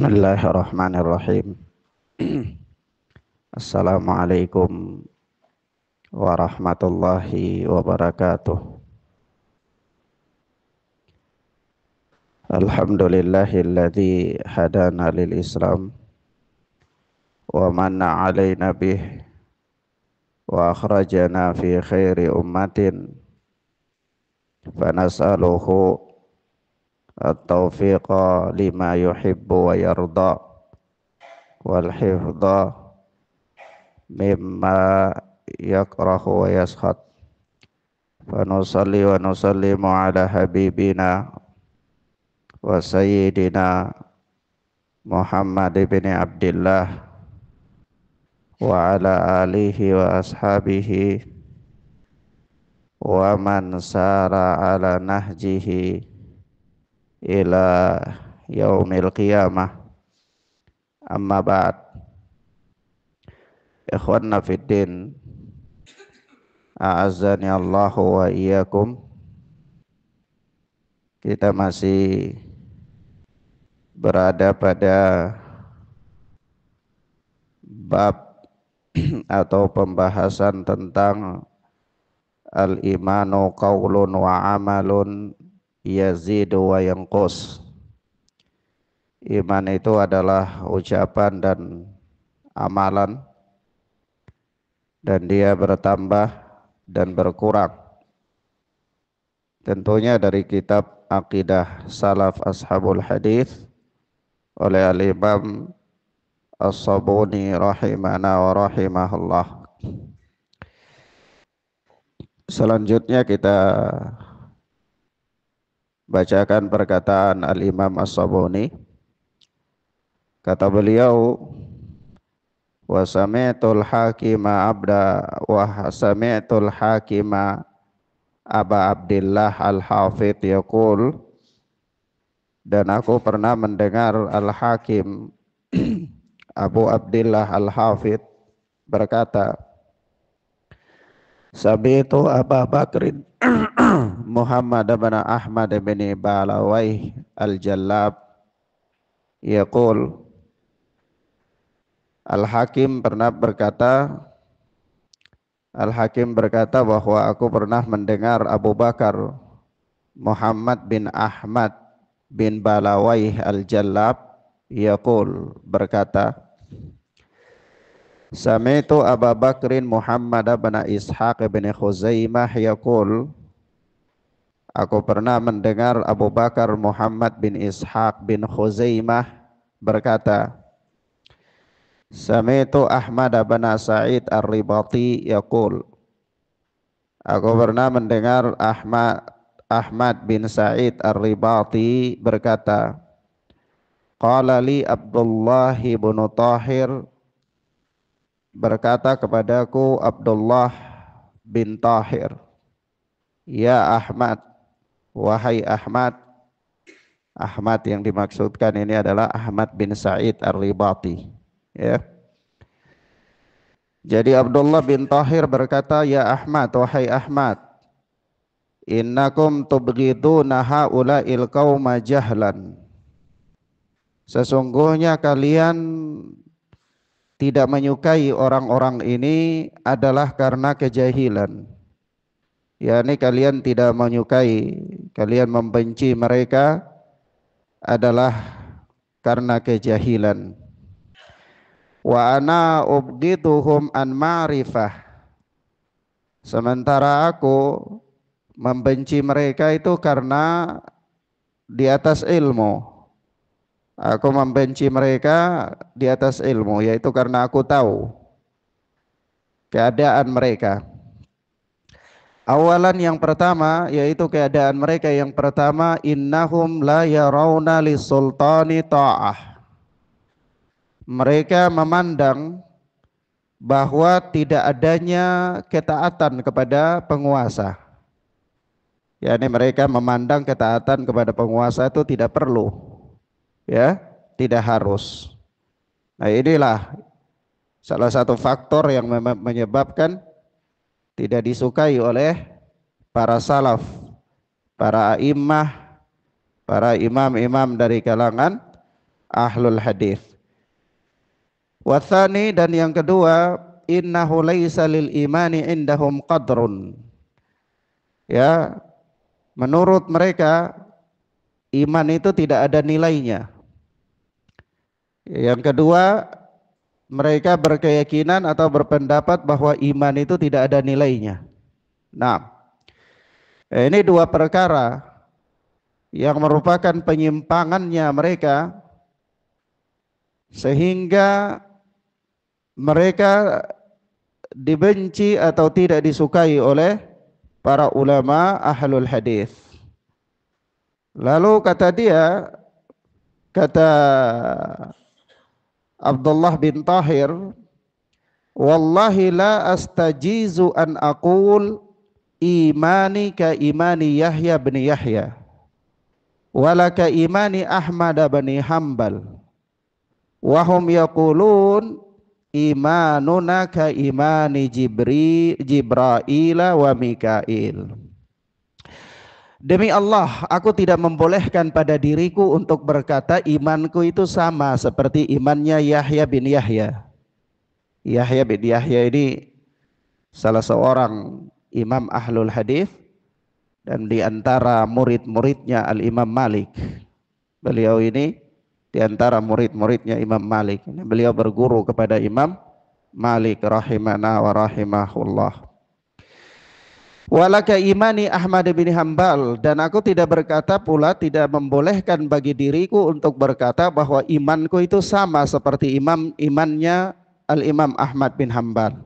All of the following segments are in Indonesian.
Bismillahirrahmanirrahim. Assalamualaikum warahmatullahi wabarakatuh. Alhamdulillahilladzi hadana lil Islam wa manna alaina bih wa akhrajana fi khairi ummatin fanas'aluhu at-taufiqa lima yuhibbu wa yarda wal hifdha mimma yakrahu wa yaskhad. Fa nusalli wa nusallimu ala habibina wa sayyidina Muhammad ibn Abdullah wa ala alihi wa ashabihi wa man sara ala nahjihi ila yaumil qiyamah. Amma ba'd. Ikhwanna fiddin, a'azzani Allahu wa iyyakum. Kita masih berada pada bab atau pembahasan tentang al-imanu qaulun wa amalun yazidu wa yanqus. Iman itu adalah ucapan dan amalan, dan dia bertambah dan berkurang. Tentunya dari kitab Aqidah Salaf Ashabul Hadis oleh Al-Imam As-Sabuni rahimana wa rahimahullah. Selanjutnya kita bacakan perkataan Al-Imam As-Sabuni. Kata beliau, wa sami'tul hakima Aba Abdillah Al-Hafidh yaqul, dan aku pernah mendengar Al-Hakim Abu Abdillah Al-Hafidh berkata, Sabitu Aba Bakrin Muhammad bin Ahmad bin Balawai Al-Jallab yaqul. Al-Hakim berkata bahwa aku pernah mendengar Abu Bakar Muhammad bin Ahmad bin Balawai Al-Jallab yaqul berkata, Sami'tu Abu Bakrin Muhammad bin Ishaq bin Khuzaimah yaqul, aku pernah mendengar Abu Bakar Muhammad bin Ishaq bin Khuzaimah berkata, Sami'tu Ahmad bin Sa'id Ar-Ribati yaqul, aku pernah mendengar Ahmad bin Sa'id Ar-Ribati berkata, qala li Abdullah bin Tahir, berkata kepadaku Abdullah bin Tahir, ya Ahmad, wahai Ahmad. Ahmad yang dimaksudkan ini adalah Ahmad bin Sa'id Ar-Ribati, ya. Jadi Abdullah bin Tahir berkata, ya Ahmad, wahai Ahmad, innakum tubghiduna haula'il qauma jahlan, sesungguhnya kalian tidak menyukai orang-orang ini adalah karena kejahilan. yakni kalian tidak menyukai, kalian membenci mereka adalah karena kejahilan. Wa ana ubghituhum an ma'rifah, sementara aku membenci mereka itu karena di atas ilmu. Aku membenci mereka di atas ilmu, yaitu karena aku tahu keadaan mereka. Awalan yang pertama, yaitu keadaan mereka yang pertama, innahum la yarawna lisultani ta'ah. Mereka memandang bahwa tidak adanya ketaatan kepada penguasa. yakni mereka memandang ketaatan kepada penguasa itu tidak perlu, ya, tidak harus. Nah, inilah salah satu faktor yang menyebabkan tidak disukai oleh para salaf, para a'immah, para imam-imam dari kalangan ahlul hadis. Wathani, dan yang kedua, innahu laisa lil imani indahum qadrun. Ya, menurut mereka iman itu tidak ada nilainya. Yang kedua, mereka berkeyakinan atau berpendapat bahwa iman itu tidak ada nilainya. Nah, ini dua perkara yang merupakan penyimpangannya mereka, sehingga mereka dibenci atau tidak disukai oleh para ulama ahlul hadis. Lalu kata Abdullah bin Tahir, wallahi la astajizu an aqul imani ka imani Yahya bin Yahya wala ka imani Ahmad bin Hanbal wa hum yaqulun imanuna ka imani Jibril wa Mikail. Demi Allah, aku tidak membolehkan pada diriku untuk berkata imanku itu sama seperti imannya Yahya bin Yahya. Yahya bin Yahya ini salah seorang imam ahlul hadis dan di antara murid-muridnya Al-Imam Malik. Beliau ini di antara murid-muridnya Imam Malik. Beliau berguru kepada Imam Malik rahimana wa rahimahullah. Walaka imani Ahmad bin Hanbal, dan aku tidak berkata pula, tidak membolehkan bagi diriku untuk berkata bahwa imanku itu sama seperti imannya Al-Imam Ahmad bin Hanbal.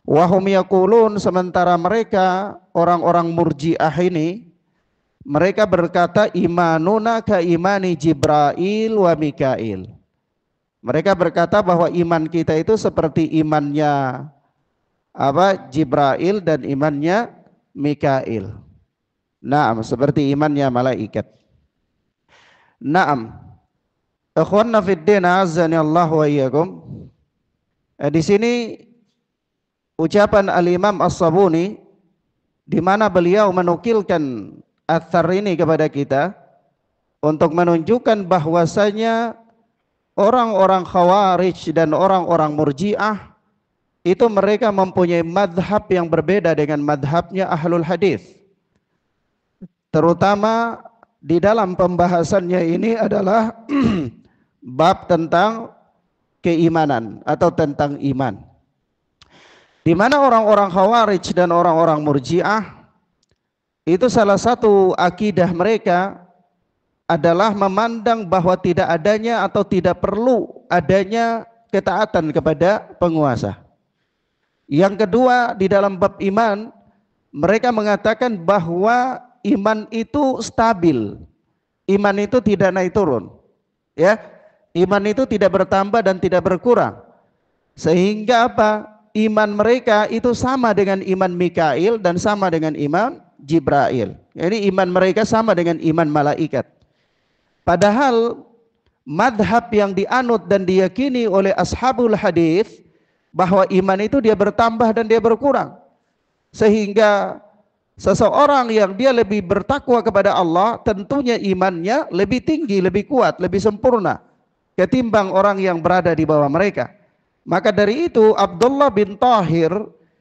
Wahum yaqulun, sementara mereka orang-orang Murji'ah ini, mereka berkata imanuna ka imani Jibril wa Mikail. Mereka berkata bahwa iman kita itu seperti imannya Jibril dan imannya Mikail. Naam, seperti imannya malaikat. Naam. Ikhwanna fid din, azani Allah wa iyyakum. Di sini ucapan Al-Imam As-Sabuni di mana beliau menukilkan athar ini kepada kita untuk menunjukkan bahwasanya orang-orang Khawarij dan orang-orang Murji'ah itu mereka mempunyai madhab yang berbeda dengan madhabnya ahlul hadis. Terutama di dalam pembahasannya ini adalah bab tentang keimanan atau tentang iman. Di mana orang-orang Khawarij dan orang-orang Murji'ah itu salah satu akidah mereka adalah memandang bahwa tidak adanya atau tidak perlu adanya ketaatan kepada penguasa. Yang kedua, di dalam bab iman, mereka mengatakan bahwa iman itu stabil. Iman itu tidak naik turun. Ya, iman itu tidak bertambah dan tidak berkurang. Sehingga apa? Iman mereka itu sama dengan iman Mikail dan sama dengan iman Jibril. Jadi iman mereka sama dengan iman malaikat. Padahal madhab yang dianut dan diyakini oleh ashabul hadis bahwa iman itu dia bertambah dan dia berkurang, sehingga seseorang yang dia lebih bertakwa kepada Allah tentunya imannya lebih tinggi, lebih kuat, lebih sempurna ketimbang orang yang berada di bawah mereka. Maka dari itu Abdullah bin Tahir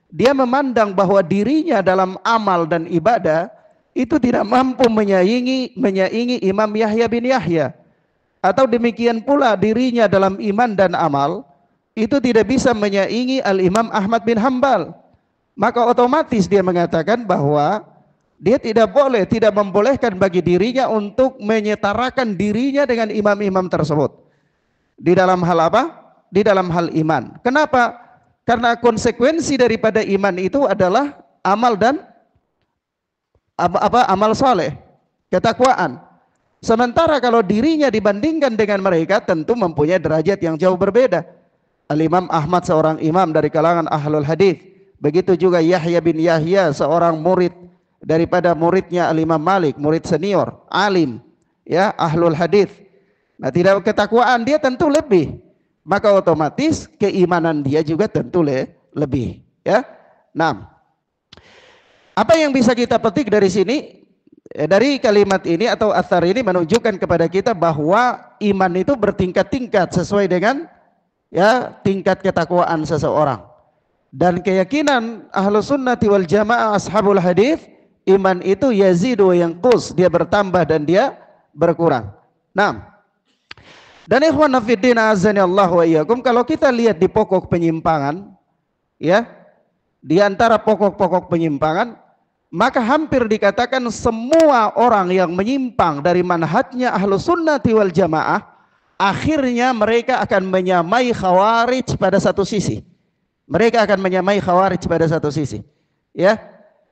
dia memandang bahwa dirinya dalam amal dan ibadah itu tidak mampu menyaingi Imam Yahya bin Yahya, atau demikian pula dirinya dalam iman dan amal itu tidak bisa menyaingi Al-Imam Ahmad bin Hanbal. Maka otomatis dia mengatakan bahwa dia tidak membolehkan bagi dirinya untuk menyetarakan dirinya dengan imam-imam tersebut. Di dalam hal apa? Di dalam hal iman. Kenapa? Karena konsekuensi daripada iman itu adalah amal dan amal soleh, ketakwaan. Sementara kalau dirinya dibandingkan dengan mereka tentu mempunyai derajat yang jauh berbeda. Al-Imam Ahmad seorang imam dari kalangan ahlul hadis, begitu juga Yahya bin Yahya seorang murid daripada muridnya Al-Imam Malik, murid senior, alim, ya, ahlul hadis. Nah, tidak ketakwaan dia tentu lebih, maka otomatis keimanan dia juga tentu lebih, ya. Nah, apa yang bisa kita petik dari sini? Dari kalimat ini atau athar ini menunjukkan kepada kita bahwa iman itu bertingkat-tingkat sesuai dengan ya tingkat ketakwaan seseorang. Dan keyakinan Ahlus Sunnati wal Jamaah ashabul hadis, iman itu yazidu wa yanqus, dia bertambah dan dia berkurang. Nah, dan ikhwan fillah azani Allah wa iyyakum, kalau kita lihat di pokok penyimpangan ya, di antara pokok-pokok penyimpangan, maka hampir dikatakan semua orang yang menyimpang dari manhajnya Ahlus Sunnati wal Jamaah, akhirnya mereka akan menyamai Khawarij pada satu sisi. Mereka akan menyamai Khawarij pada satu sisi. Ya,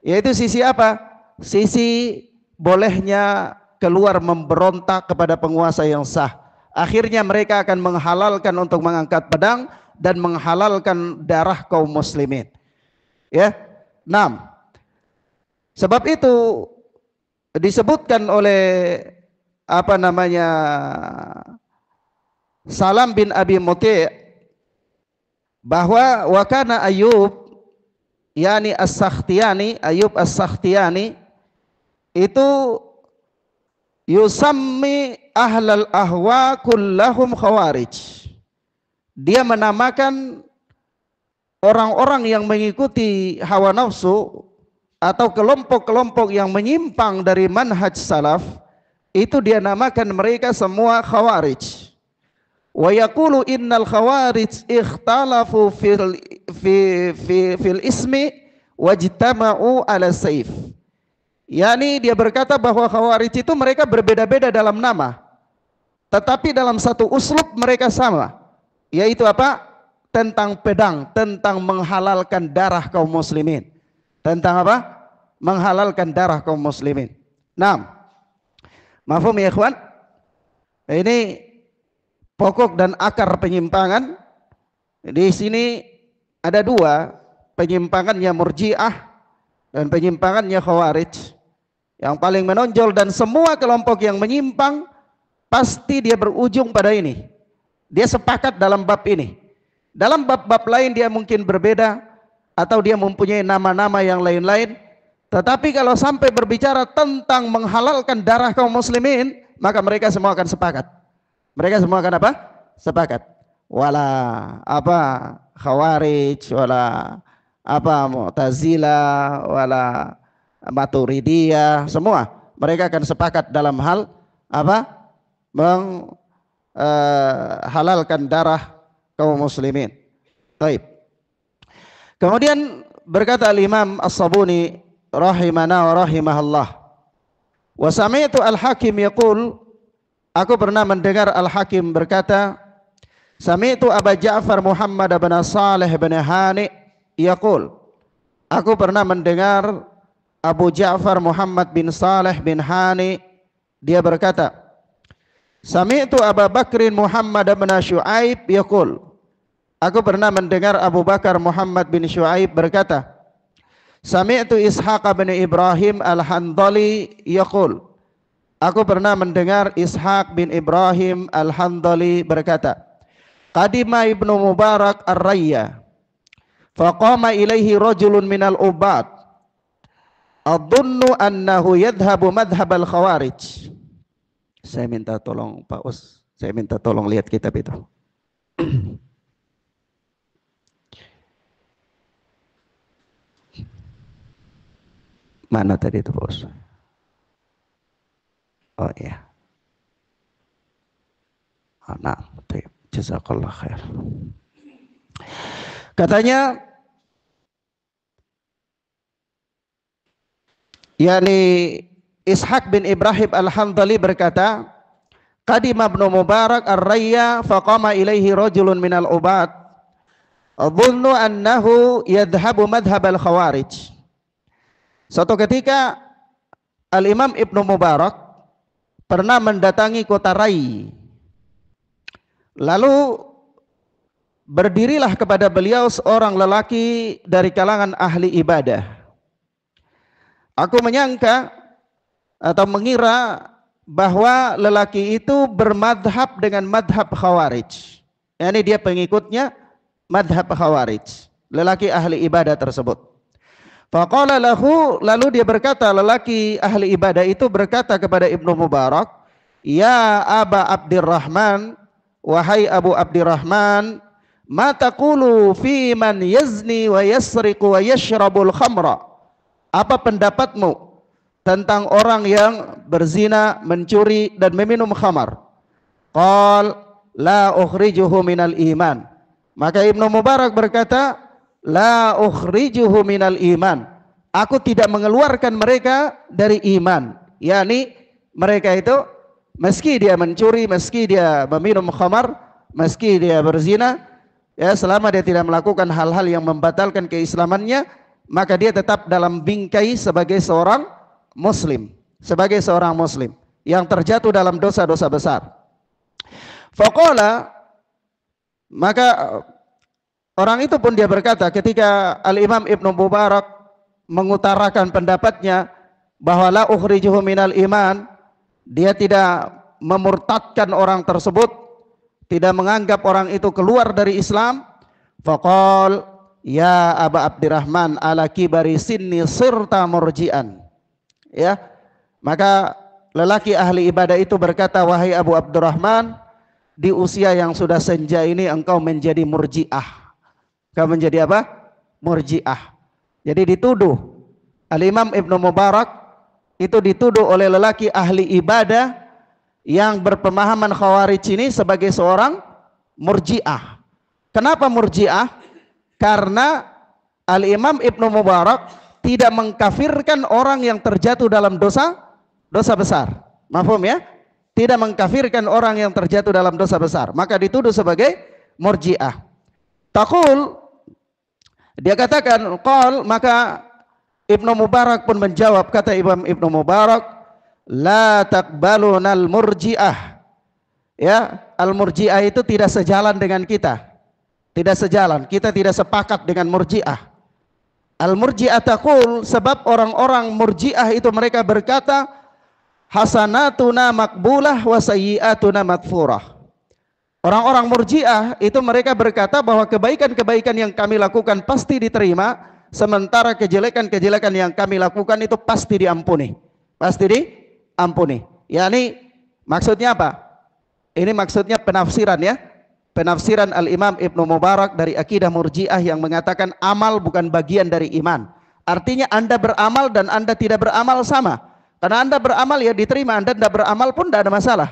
yaitu sisi apa? Sisi bolehnya keluar memberontak kepada penguasa yang sah. Akhirnya mereka akan menghalalkan untuk mengangkat pedang dan menghalalkan darah kaum muslimin. Ya. 6. Sebab itu disebutkan oleh Salam bin Abi Muti' bahwa wakana Ayub yani As-Sakhtiyani, Ayub As-Sakhtiyani itu yusammi ahlal ahwa kullahum khawarij. Dia menamakan orang-orang yang mengikuti hawa nafsu atau kelompok-kelompok yang menyimpang dari manhaj salaf, itu dia namakan mereka semua khawarij. Wa yaqulu innal khawarij ikhtalafu fil ismi wajtama'u ala saif. Yani dia berkata bahwa khawarij itu mereka berbeda-beda dalam nama, tetapi dalam satu uslub mereka sama, yaitu apa? Tentang pedang, tentang menghalalkan darah kaum muslimin. Tentang apa? Menghalalkan darah kaum muslimin. 6. Mafhum ya ikhwan? Ini pokok dan akar penyimpangan. Di sini ada dua, penyimpangannya Murji'ah dan penyimpangannya Khawarij. Yang paling menonjol dan semua kelompok yang menyimpang pasti dia berujung pada ini. Dia sepakat dalam bab ini. Dalam bab-bab lain dia mungkin berbeda atau dia mempunyai nama-nama yang lain-lain. Tetapi kalau sampai berbicara tentang menghalalkan darah kaum muslimin, maka mereka semua akan sepakat. Mereka semua akan apa? Sepakat. Wala apa Khawarij, wala apa Mu'tazilah, wala Maturidiyah, semua mereka akan sepakat dalam hal apa? Menghalalkan darah kaum muslimin. Baik. Kemudian berkata Al-Imam As-Sabuni rahimana wa rahimahallah, wa sami'tu Al-Hakim yaqul, aku pernah mendengar Al-Hakim berkata, sami'tu Aba Ja'far Muhammad bin Salih bin Hani yaqul, aku pernah mendengar Abu Ja'far Muhammad bin Salih bin Hani, dia berkata, sami'tu Abu Bakrin Muhammad bin Syu'aib yaqul, aku pernah mendengar Abu Bakar Muhammad bin Syu'aib berkata, sami'tu Ishaq bin Ibrahim Al-Handali yaqul, aku pernah mendengar Ishaq bin Ibrahim Al-Handali berkata, qadima Ibnu Mubarak Ar-Rayya faqama ilaihi rajulun minal ubad adunnu annahu yadhhabu madhhab al-khawarij. Saya minta tolong Pak Us, saya minta tolong lihat kitab itu. Mana tadi itu Pak Us? Oh iya. Nah, jazakallah khair. Katanya, yakni Ishaq bin Ibrahim Al-Handali berkata, qadima Ibnu Mubarak Ar-Rayya faqama ilaihi rajulun minal ubad adhunnu annahu yadhhabu madhhab al-khawarij. Suatu ketika Al-Imam Ibnu Mubarak pernah mendatangi kota Rai. Lalu berdirilah kepada beliau seorang lelaki dari kalangan ahli ibadah. Aku menyangka atau mengira bahwa lelaki itu bermadhab dengan madhab Khawarij. Yani dia pengikutnya madhab Khawarij, lelaki ahli ibadah tersebut. Faqala lahu, lalu dia berkata, lelaki ahli ibadah itu berkata kepada Ibnu Mubarak, "Ya Aba Abdurrahman, wahai Abu Abdurrahman, ma taqulu fi man yazni wa yasriqu wa yashrabul khamra?" Apa pendapatmu tentang orang yang berzina, mencuri dan meminum khamar? Qal la ukhrijuhu minal iman. Maka Ibnu Mubarak berkata, la ukhrijuhu minal iman. Aku tidak mengeluarkan mereka dari iman. Yani mereka itu meski dia mencuri, meski dia meminum khamar, meski dia berzina, ya, selama dia tidak melakukan hal-hal yang membatalkan keislamannya, maka dia tetap dalam bingkai sebagai seorang muslim, sebagai seorang muslim yang terjatuh dalam dosa-dosa besar. Faqala, maka orang itu pun dia berkata ketika Al-Imam Ibnu Mubarak mengutarakan pendapatnya bahwa la ukhrijuhu minal iman, dia tidak memurtadkan orang tersebut, tidak menganggap orang itu keluar dari Islam. Faqal ya Aba Abdurrahman ala kibari sinni sirta murji'an. Ya, maka lelaki ahli ibadah itu berkata, wahai Abu Abdurrahman, di usia yang sudah senja ini engkau menjadi murji'ah. Engkau menjadi apa? Murji'ah. Jadi dituduh Al-Imam Ibnu Mubarak itu dituduh oleh lelaki ahli ibadah yang berpemahaman Khawarij ini sebagai seorang murji'ah. Kenapa murji'ah? Karena Al-Imam Ibnu Mubarak tidak mengkafirkan orang yang terjatuh dalam dosa besar. Mafhum ya? Tidak mengkafirkan orang yang terjatuh dalam dosa besar, maka dituduh sebagai murji'ah. Taqul, dia katakan, qal, maka Ibnu Mubarak pun menjawab, kata Imam Ibnu Mubarak, la taqbalunal murji'ah. Ya, al-murji'ah itu tidak sejalan dengan kita. Tidak sejalan, kita tidak sepakat dengan murji'ah. Al-murji'ah taqul, sebab orang-orang murji'ah itu mereka berkata, hasanatuna makbulah wa sayyi'atuna magfurah. Orang-orang murji'ah itu mereka berkata bahwa kebaikan-kebaikan yang kami lakukan pasti diterima, sementara kejelekan-kejelekan yang kami lakukan itu pasti diampuni. Pasti diampuni. Yani maksudnya apa? Ini maksudnya penafsiran ya. Penafsiran Al-Imam Ibnu Mubarak dari akidah murji'ah yang mengatakan amal bukan bagian dari iman. Artinya Anda beramal dan Anda tidak beramal sama. Karena Anda beramal ya diterima, Anda tidak beramal pun tidak ada masalah,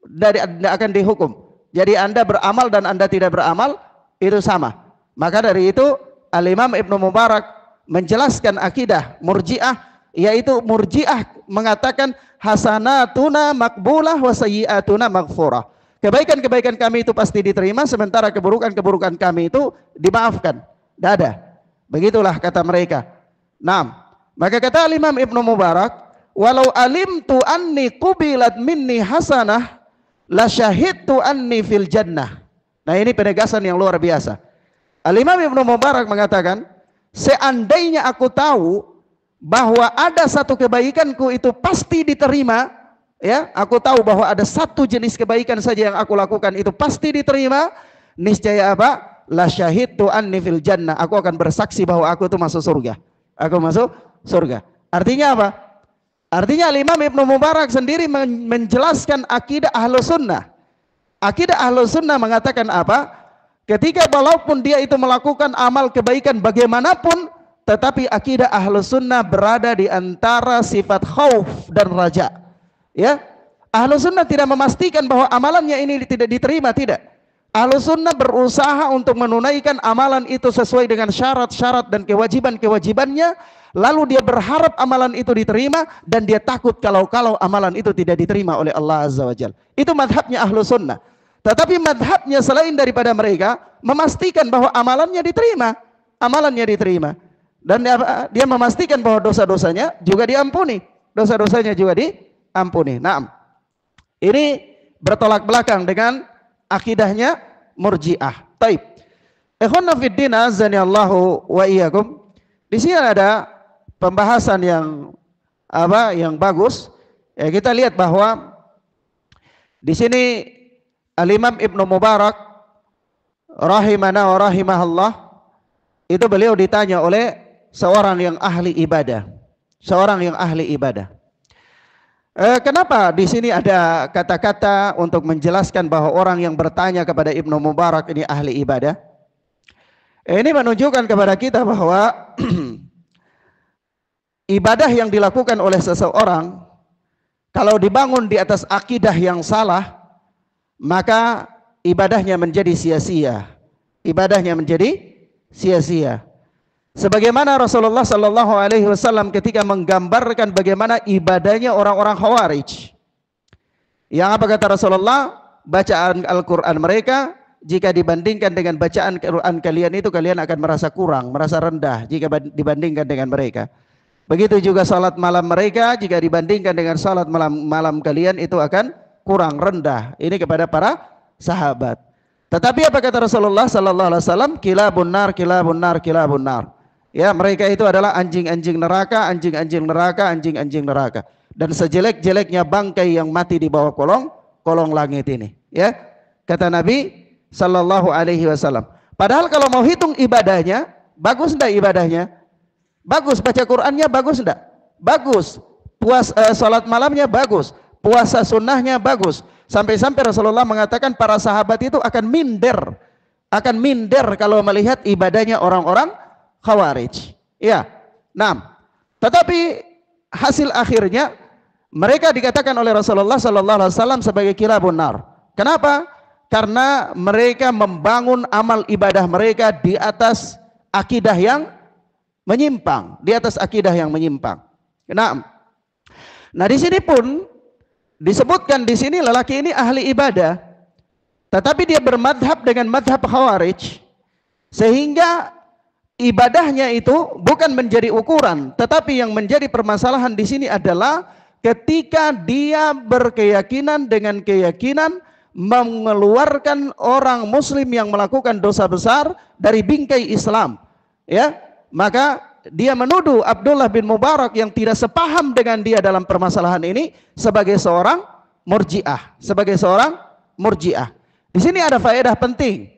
tidak akan dihukum. Jadi Anda beramal dan Anda tidak beramal itu sama. Maka dari itu Al-Imam Ibnu Mubarak menjelaskan akidah murji'ah, yaitu murji'ah mengatakan hasanatuna makbulah wa sayyi'atuna maghfurah. Kebaikan-kebaikan kami itu pasti diterima, sementara keburukan-keburukan kami itu dimaafkan. Tidak ada. Begitulah kata mereka. Nah, maka kata Al-Imam Ibnu Mubarak, walau alimtu anni qubilat minni hasanah la syahidtu anni fil jannah. Nah, ini penegasan yang luar biasa. Al-Imam Ibnu Mubarak mengatakan, seandainya aku tahu bahwa ada satu kebaikanku itu pasti diterima, ya, aku tahu bahwa ada satu jenis kebaikan saja yang aku lakukan itu pasti diterima, niscaya apa? La syahidtu anni fil jannah. Aku akan bersaksi bahwa aku itu masuk surga. Aku masuk surga. Artinya apa? Artinya Imam Ibnu Mubarak sendiri menjelaskan akidah Ahlus Sunnah. Akidah Ahlus Sunnah mengatakan apa? Ketika walaupun dia itu melakukan amal kebaikan bagaimanapun, tetapi akidah Ahlus Sunnah berada di antara sifat khauf dan raja. Ya, Ahlus Sunnah tidak memastikan bahwa amalannya ini tidak diterima, tidak. Ahlus Sunnah berusaha untuk menunaikan amalan itu sesuai dengan syarat-syarat dan kewajiban-kewajibannya. Lalu dia berharap amalan itu diterima dan dia takut kalau amalan itu tidak diterima oleh Allah Azza wa Jalla. Itu madhabnya Ahlus Sunnah. Tetapi madhabnya selain daripada mereka memastikan bahwa amalannya diterima, dan dia memastikan bahwa dosa-dosanya juga diampuni, Nah, ini bertolak belakang dengan akidahnya murji'ah. Taib. Ikhwanna fiddin azani Allahu wa iyyakum. Di sini ada pembahasan yang bagus. Ya, kita lihat bahwa di sini Al-Imam Ibnu Mubarak rahimana wa rahimahullah, itu beliau ditanya oleh seorang yang ahli ibadah. Seorang yang ahli ibadah. Kenapa di sini ada kata-kata untuk menjelaskan bahwa orang yang bertanya kepada Ibnu Mubarak ini ahli ibadah? Ini menunjukkan kepada kita bahwa ibadah yang dilakukan oleh seseorang kalau dibangun di atas akidah yang salah, maka ibadahnya menjadi sia-sia. Ibadahnya menjadi sia-sia. Sebagaimana Rasulullah sallallahu alaihi wasallam ketika menggambarkan bagaimana ibadahnya orang-orang Khawarij. Yang apa kata Rasulullah? Bacaan Al-Qur'an mereka jika dibandingkan dengan bacaan Quran kalian itu kalian akan merasa kurang, merasa rendah jika dibandingkan dengan mereka. Begitu juga salat malam mereka jika dibandingkan dengan salat malam kalian itu akan kurang, rendah. Ini kepada para sahabat. Tetapi apa kata Rasulullah sallallahu alaihi wasallam? Kilabun nar, kilabun nar, kilabun nar. Ya, mereka itu adalah anjing-anjing neraka, anjing-anjing neraka, anjing-anjing neraka. Dan sejelek-jeleknya bangkai yang mati di bawah kolong langit ini. Ya, kata Nabi sallallahu alaihi wasallam. Padahal kalau mau hitung ibadahnya, bagus enggak ibadahnya? Bagus. Baca Qur'annya bagus enggak? Bagus. Salat malamnya bagus. Puasa sunnahnya bagus. Sampai-sampai Rasulullah mengatakan para sahabat itu akan minder kalau melihat ibadahnya orang-orang Khawarij. Ya. Nah, tetapi hasil akhirnya mereka dikatakan oleh Rasulullah sallallahu alaihi wasallam sebagai kilabun nar. Kenapa? Karena mereka membangun amal ibadah mereka di atas akidah yang menyimpang, di atas akidah yang menyimpang. Nah, di sini pun disebutkan di sini lelaki ini ahli ibadah, tetapi dia bermadhab dengan madhab Khawarij, sehingga ibadahnya itu bukan menjadi ukuran, tetapi yang menjadi permasalahan di sini adalah ketika dia berkeyakinan dengan keyakinan mengeluarkan orang muslim yang melakukan dosa besar dari bingkai Islam, ya, maka dia menuduh Abdullah bin Mubarak yang tidak sepaham dengan dia dalam permasalahan ini sebagai seorang murji'ah, Di sini ada faedah penting,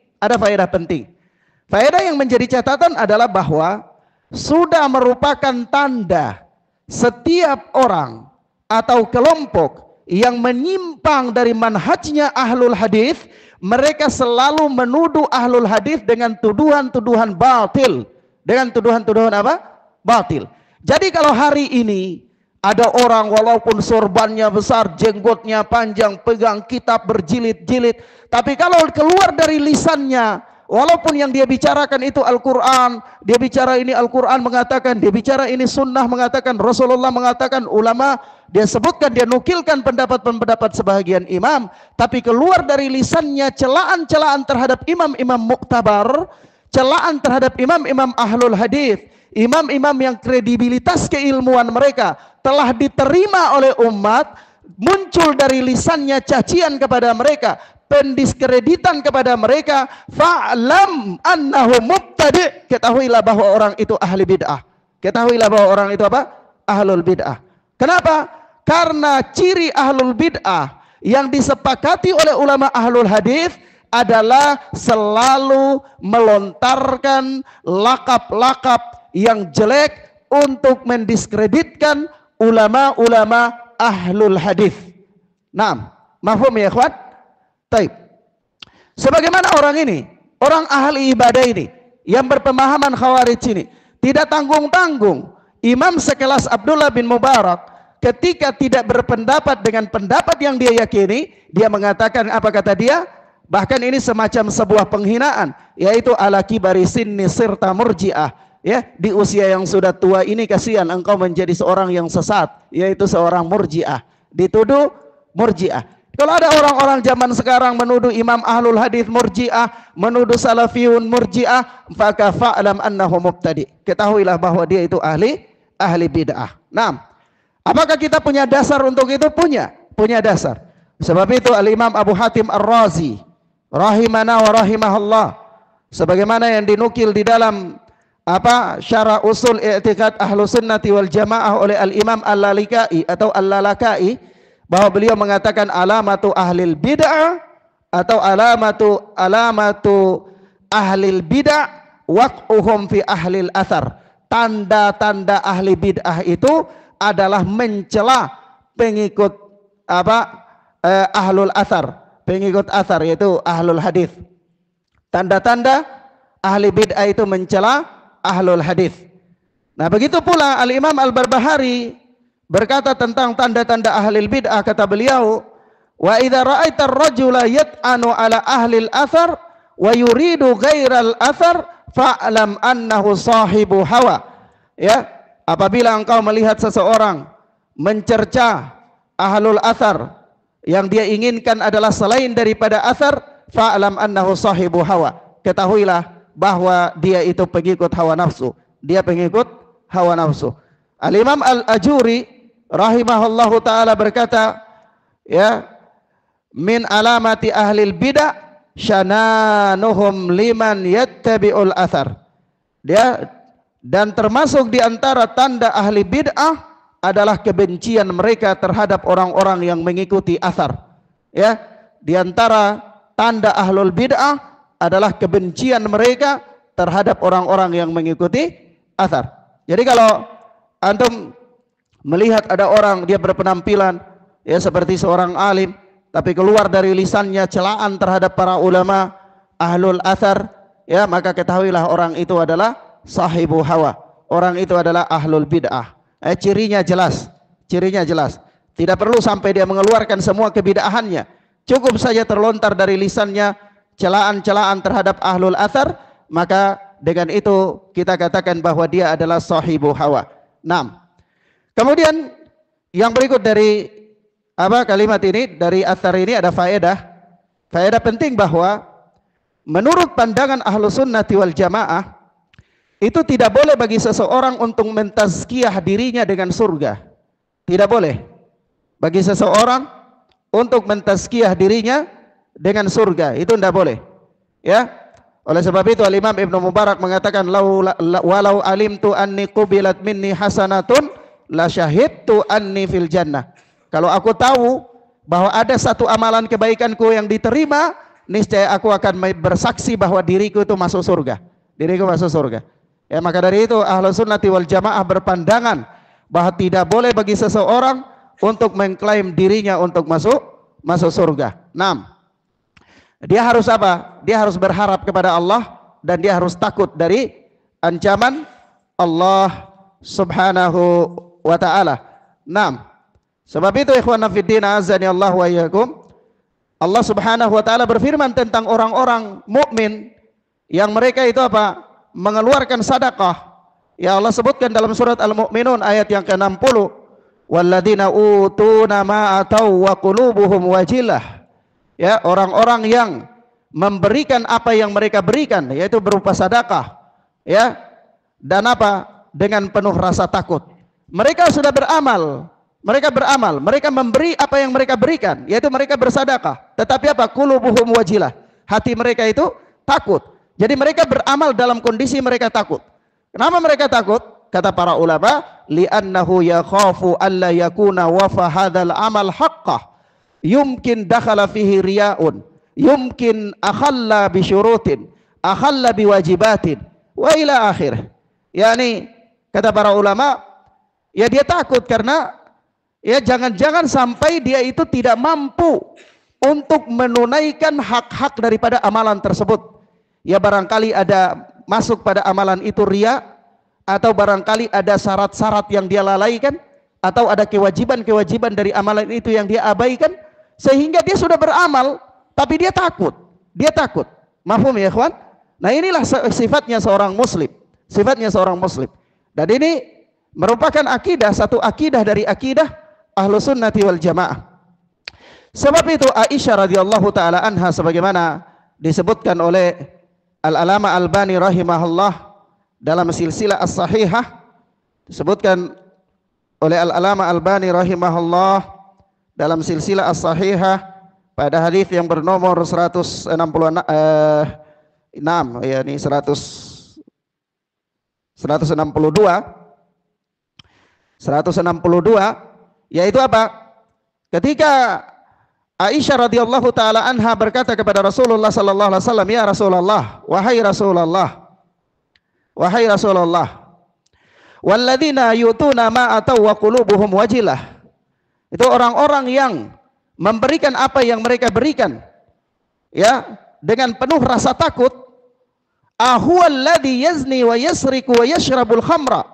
Faedah yang menjadi catatan adalah bahwa sudah merupakan tanda setiap orang atau kelompok yang menyimpang dari manhajnya ahlul hadis, mereka selalu menuduh ahlul hadis dengan tuduhan-tuduhan batil. Dengan tuduhan-tuduhan apa? Batil. Jadi kalau hari ini ada orang walaupun sorbannya besar, jenggotnya panjang, pegang kitab berjilid-jilid, tapi kalau keluar dari lisannya, walaupun yang dia bicarakan itu Al-Quran, dia bicara ini Al-Quran mengatakan, dia bicara ini sunnah mengatakan, Rasulullah mengatakan, ulama, dia sebutkan, dia nukilkan pendapat-pendapat sebahagian imam, tapi keluar dari lisannya celaan-celaan terhadap imam-imam muktabar, celaan terhadap imam-imam ahlul hadis, imam-imam yang kredibilitas keilmuan mereka telah diterima oleh umat, muncul dari lisannya cacian kepada mereka, pendiskreditan kepada mereka, fa'lam annahu mubtadi', ketahuilah bahwa orang itu ahli bid'ah. Ketahuilah bahwa orang itu apa? Ahlul bid'ah. Kenapa? Karena ciri ahlul bid'ah yang disepakati oleh ulama ahlul hadis adalah selalu melontarkan lakap-lakap yang jelek untuk mendiskreditkan ulama-ulama ahlul hadis. Nah, mafhum ya ikhwan? Taib. Sebagaimana orang ini, orang ahli ibadah ini, yang berpemahaman Khawarij ini, tidak tanggung-tanggung, imam sekelas Abdullah bin Mubarak, ketika tidak berpendapat dengan pendapat yang dia yakini, dia mengatakan apa kata dia? Bahkan ini semacam sebuah penghinaan, yaitu ala kibari sinni sirta murji'ah. Ya, di usia yang sudah tua ini kasihan engkau menjadi seorang yang sesat, yaitu seorang murji'ah. Dituduh murji'ah. Kalau ada orang-orang zaman sekarang menuduh imam ahlul hadis murji'ah, menuduh salafiyun murji'ah, maka fa'lam annahu mubtadi'. Ketahuilah bahwa dia itu ahli bid'ah. Nah, apakah kita punya dasar untuk itu? Punya dasar. Sebab itu Al-Imam Abu Hatim Ar-Razi rahimana wa rahimahullah, sebagaimana yang dinukil di dalam syarah usul i'tiqad Ahlus Sunnati wal Jamaah oleh Al-Imam Al-Lalaka'i atau Al-Lalaka'i, bahwa beliau mengatakan alamatu ahlil bid'ah atau alamatu ahlil bid'ah waq'uhum fi ahlil athar. tanda-tanda ahli bid'ah itu adalah mencela pengikut ahlul athar, pengikut athar yaitu ahlul hadis. Tanda-tanda ahli bid'ah itu mencela ahlul hadis. Nah, begitu pula Al-Imam Al-Barbahari berkata tentang tanda-tanda ahli bid'ah, kata beliau, wa idza ra'aita ar-rajula yat'anu ala ahli al-athar wa yuridu ghairal athar fa'lam annahu sahibu hawa. Ya, apabila engkau melihat seseorang mencerca ahlul athar, yang dia inginkan adalah selain daripada athar, fa'lam annahu sahibu hawa, ketahuilah bahwa dia itu pengikut hawa nafsu, dia pengikut hawa nafsu. Al-Imam Al-Ajuri rahimahullahu taala berkata, ya, min alamati ahlil bid'ah syananuhum liman yattabi'ul athar. Dia, dan termasuk di antara tanda ahli bid'ah adalah kebencian mereka terhadap orang-orang yang mengikuti athar. Ya, di antara tanda ahlul bid'ah adalah kebencian mereka terhadap orang-orang yang mengikuti athar. Jadi kalau antum melihat ada orang dia berpenampilan ya seperti seorang alim, tapi keluar dari lisannya celaan terhadap para ulama ahlul athar, ya, maka ketahuilah orang itu adalah sahibu hawa, orang itu adalah ahlul bid'ah. Cirinya jelas, cirinya jelas. Tidak perlu sampai dia mengeluarkan semua kebid'ahannya, cukup saja terlontar dari lisannya celaan-celaan terhadap ahlul athar, maka dengan itu kita katakan bahwa dia adalah sahibu hawa. 6. Kemudian yang berikut dari kalimat ini, dari athar ini ada faedah penting bahwa menurut pandangan ahlu sunnati wal jamaah itu tidak boleh bagi seseorang untuk mentazkiyah dirinya dengan surga. Tidak boleh bagi seseorang untuk mentazkiyah dirinya dengan surga, itu tidak boleh. Ya, oleh sebab itu Al-Imam Ibnu Mubarak mengatakan, walau alimtu anni qubilat minni hasanatun la syahidtu anni fil jannah. Kalau aku tahu bahwa ada satu amalan kebaikanku yang diterima, niscaya aku akan bersaksi bahwa diriku itu masuk surga. Diriku masuk surga. Ya, maka dari itu Ahlus Sunnati wal Jamaah berpandangan bahwa tidak boleh bagi seseorang untuk mengklaim dirinya untuk masuk surga. 6. Dia harus apa? Dia harus berharap kepada Allah dan dia harus takut dari ancaman Allah Subhanahu wa taala. 6. Sebab itu ikhwan fiddin azani Allah wa iyyakum, Allah Subhanahu wa taala berfirman tentang orang-orang mukmin yang mereka itu apa? Mengeluarkan sedekah. Ya, Allah sebutkan dalam surat Al-Mu'minun ayat yang ke-60, walladzina utuna ma atau wa qulubuhum wajilah. Ya, orang-orang yang memberikan apa yang mereka berikan, yaitu berupa sedekah, ya, dan apa? Dengan penuh rasa takut. Mereka sudah beramal, mereka memberi apa yang mereka berikan, yaitu mereka bersedekah. Tetapi apa? Qulubuhum wajilah. Hati mereka itu takut. Jadi mereka beramal dalam kondisi mereka takut. Kenapa mereka takut? Kata para ulama, li'annahu yakhafu alla yakuna wafa hadzal amal haqqah. Yumkin dakhala fihi riya'un, yumkin akhalla bi syurutin, akhalla bi wajibatin, wa ila akhir. Yani kata para ulama, ya dia takut karena ya jangan-jangan sampai dia itu tidak mampu untuk menunaikan hak-hak daripada amalan tersebut. Ya barangkali ada masuk pada amalan itu riya, atau barangkali ada syarat-syarat yang dia lalaikan, atau ada kewajiban-kewajiban dari amalan itu yang dia abaikan, sehingga dia sudah beramal tapi dia takut. Mafhum ya ikhwan? Nah, inilah sifatnya seorang muslim. Dan ini merupakan satu akidah dari akidah Ahlus Sunnati wal Jamaah. Sebab itu Aisyah radhiyallahu taala anha, sebagaimana disebutkan oleh Al-Alama Albani rahimahullah dalam silsilah as-sahihah, disebutkan oleh Al-Alama Albani rahimahullah dalam silsilah as-sahihah pada hadis yang bernomor 166, yakni 162, yaitu apa? Ketika Aisyah radhiyallahu taala anha berkata kepada Rasulullah sallallahu alaihi wasallam, "Ya Rasulullah, wahai Rasulullah, Walladzina yutuna ma atau wa qulubuhum wajilah. Itu orang-orang yang memberikan apa yang mereka berikan, ya, dengan penuh rasa takut. Ahualladzi yazni wa yasriku wa yashrabul khamra.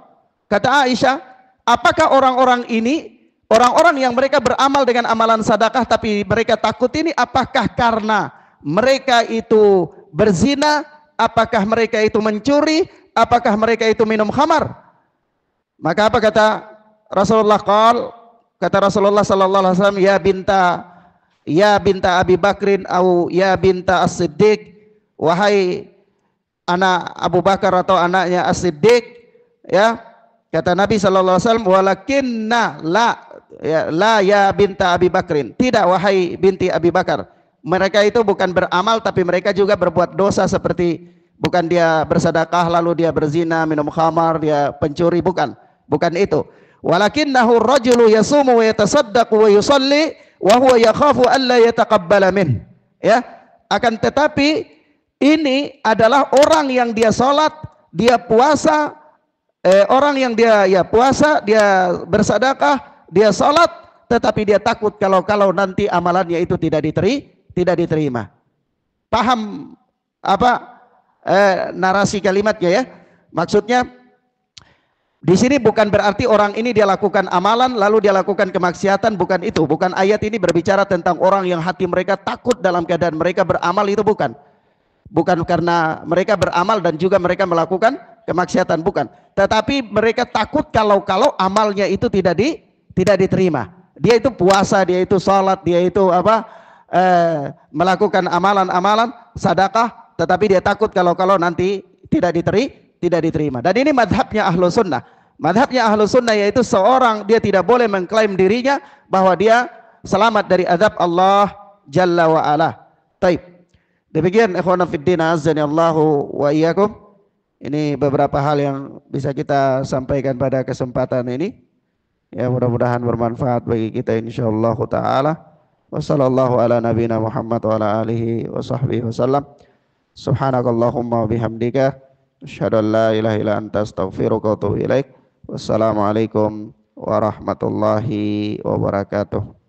Kata Aisyah, apakah orang-orang ini orang-orang yang mereka beramal dengan amalan sedekah tapi mereka takut ini, apakah karena mereka itu berzina, apakah mereka itu mencuri, apakah mereka itu minum khamar? Maka apa kata Rasulullah? Kata Rasulullah sallallahu alaihi wasallam, ya binta Abi Bakrin atau ya binta As-Siddiq, wahai anak Abu Bakar atau anaknya As-Siddiq, ya. Kata Nabi sallallahu alaihi wasallam, walakinna la ya binta Abi Bakrin, tidak wahai binti Abi Bakar. Mereka itu bukan beramal tapi mereka juga berbuat dosa, seperti bukan dia bersedekah lalu dia berzina, minum khamar, dia pencuri, bukan itu. Walakinnahu rajulu yasumu wa yatasaddaqu wa yusalli wa huwa yakhafu alla yataqabbala min. Ya, akan tetapi ini adalah orang yang dia salat, dia puasa, orang yang dia puasa, dia bersedekah, dia salat, tetapi dia takut kalau nanti amalannya itu tidak diterima. Paham apa narasi kalimatnya ya? Maksudnya di sini bukan berarti orang ini dia lakukan amalan lalu dia lakukan kemaksiatan, bukan itu. Bukan, ayat ini berbicara tentang orang yang hati mereka takut dalam keadaan mereka beramal, itu bukan. Bukan karena mereka beramal dan juga mereka melakukan kemaksiatan, bukan. Tetapi mereka takut kalau amalnya itu tidak diterima. Dia itu puasa, dia itu salat, dia itu melakukan amalan-amalan sedekah, tetapi dia takut kalau nanti tidak diterima. Dan ini madhabnya ahlu sunnah. Madhabnya ahlu sunnah yaitu seorang dia tidak boleh mengklaim dirinya bahwa dia selamat dari azab Allah Jalla wa Ala. Taib. Demikian ikhwana fiddin azani Allahu wa iyyakum. Ini beberapa hal yang bisa kita sampaikan pada kesempatan ini. Ya, mudah-mudahan bermanfaat bagi kita insyaallah taala. Wassallallahu ala nabiyina Muhammad wa ala alihi wa sahbihi wasallam. Subhanakallahumma wa bihamdika asyhadu an la ilaha illa anta astaghfiruka wa atubu ilaik. Wassalamualaikum warahmatullahi wabarakatuh.